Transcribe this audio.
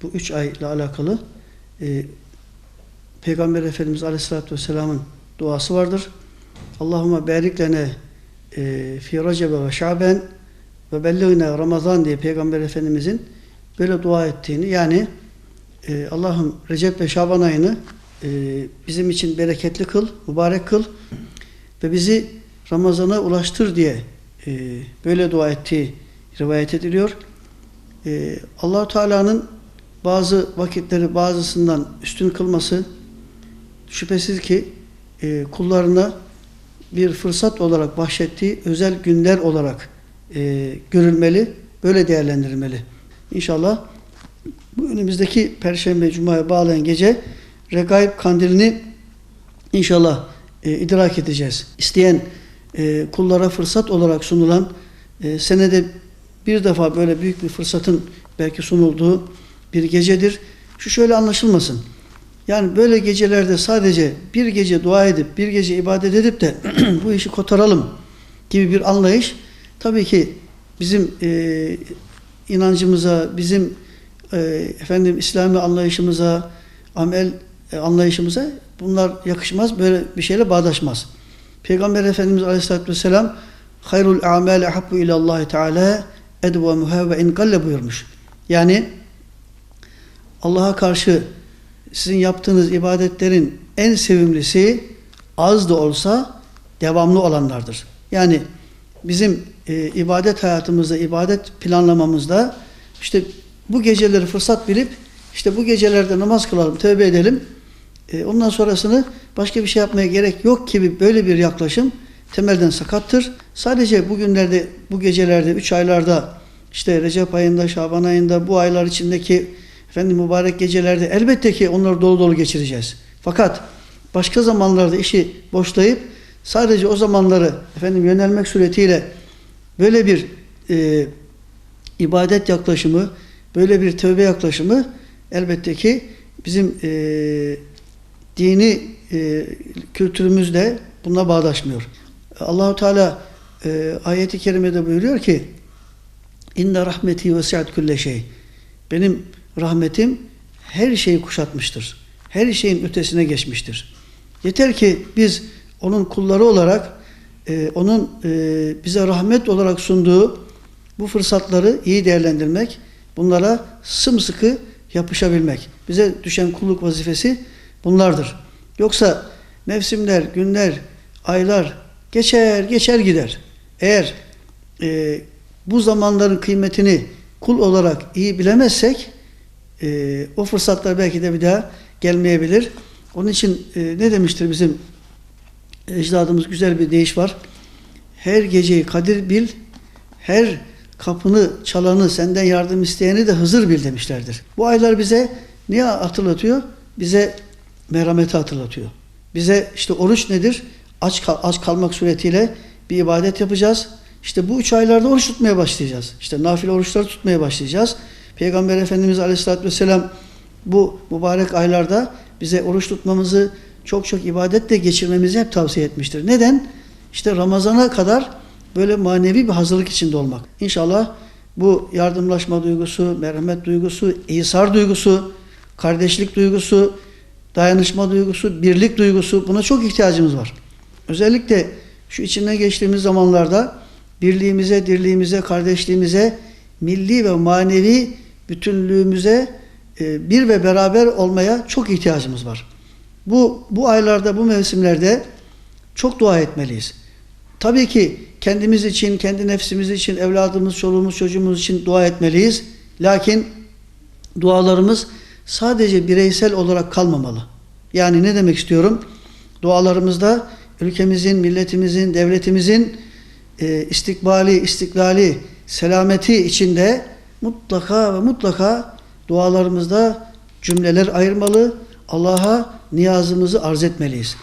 Bu 3 ay ile alakalı Peygamber Efendimiz Aleyhisselatü Vesselam'ın duası vardır. Allahümme barik lene fi Recebe ve Şaben ve belliğine Ramazan diye Peygamber Efendimizin böyle dua ettiğini, yani Allah'ım Recep ve Şaban ayını bizim için bereketli kıl, mübarek kıl ve bizi Ramazan'a ulaştır diye böyle dua ettiği rivayet ediliyor. Allah-u Teala'nın bazı vakitleri bazısından üstün kılması şüphesiz ki kullarına bir fırsat olarak bahşettiği özel günler olarak görülmeli, böyle değerlendirilmeli. İnşallah bu önümüzdeki Perşembe Cuma'ya bağlayan gece Regaib Kandilini inşallah idrak edeceğiz. İsteyen kullara fırsat olarak sunulan, senede bir defa böyle büyük bir fırsatın belki sunulduğu bir gecedir. Şu şöyle anlaşılmasın. Yani böyle gecelerde sadece bir gece dua edip, bir gece ibadet edip de bu işi kotaralım gibi bir anlayış tabii ki bizim inancımıza, bizim İslami anlayışımıza, amel anlayışımıza bunlar yakışmaz. Böyle bir şeyle bağdaşmaz. Peygamber Efendimiz Aleyhisselatü Vesselam hayrul a'mâle habbu ilallahi teâlâ edvemuhâ ve inkalle buyurmuş. Yani Allah'a karşı sizin yaptığınız ibadetlerin en sevimlisi az da olsa devamlı olanlardır. Yani bizim ibadet hayatımızda, ibadet planlamamızda işte bu geceleri fırsat bilip işte bu gecelerde namaz kılalım, tövbe edelim. Ondan sonrasını başka bir şey yapmaya gerek yok gibi böyle bir yaklaşım temelden sakattır. Sadece bugünlerde, bu gecelerde, 3 aylarda, işte Recep ayında, Şaban ayında, bu aylar içindeki mübarek gecelerde elbette ki onları dolu dolu geçireceğiz. Fakat başka zamanlarda işi boşlayıp sadece o zamanları yönelmek suretiyle böyle bir ibadet yaklaşımı, böyle bir tövbe yaklaşımı elbette ki bizim dini kültürümüzde bununla bağdaşmıyor. Allah-u Teala ayeti kerimede buyuruyor ki İnne rahmeti vesiat külle şey. Benim rahmetim her şeyi kuşatmıştır. Her şeyin ötesine geçmiştir. Yeter ki biz onun kulları olarak onun bize rahmet olarak sunduğu bu fırsatları iyi değerlendirmek, bunlara sımsıkı yapışabilmek. Bize düşen kulluk vazifesi bunlardır. Yoksa mevsimler, günler, aylar geçer gider. Eğer bu zamanların kıymetini kul olarak iyi bilemezsek o fırsatlar belki de bir daha gelmeyebilir. Onun için ne demiştir bizim ecdadımız, güzel bir deyiş var. Her geceyi kadir bil, her kapını çalanı, senden yardım isteyeni de Hızır bil demişlerdir. Bu aylar bize niye hatırlatıyor? Bize merhameti hatırlatıyor. Bize işte oruç nedir? Aç kalmak suretiyle bir ibadet yapacağız. İşte bu 3 aylarda oruç tutmaya başlayacağız. İşte nafile oruçları tutmaya başlayacağız. Peygamber Efendimiz Aleyhisselatü Vesselam bu mübarek aylarda bize oruç tutmamızı, çok ibadetle geçirmemizi hep tavsiye etmiştir. Neden? İşte Ramazan'a kadar böyle manevi bir hazırlık içinde olmak. İnşallah bu yardımlaşma duygusu, merhamet duygusu, İsar duygusu, kardeşlik duygusu, dayanışma duygusu, birlik duygusu, buna çok ihtiyacımız var. Özellikle şu içinden geçtiğimiz zamanlarda birliğimize, dirliğimize, kardeşliğimize, milli ve manevi bütünlüğümüze bir ve beraber olmaya çok ihtiyacımız var. Bu aylarda, bu mevsimlerde çok dua etmeliyiz. Tabii ki kendimiz için, kendi nefsimiz için, evladımız, çoluğumuz, çocuğumuz için dua etmeliyiz. Lakin dualarımız sadece bireysel olarak kalmamalı. Yani ne demek istiyorum? Dualarımızda ülkemizin, milletimizin, devletimizin istikbali, istiklali, selameti içinde mutlaka ve mutlaka dualarımızda cümleler ayırmalı, Allah'a niyazımızı arz etmeliyiz.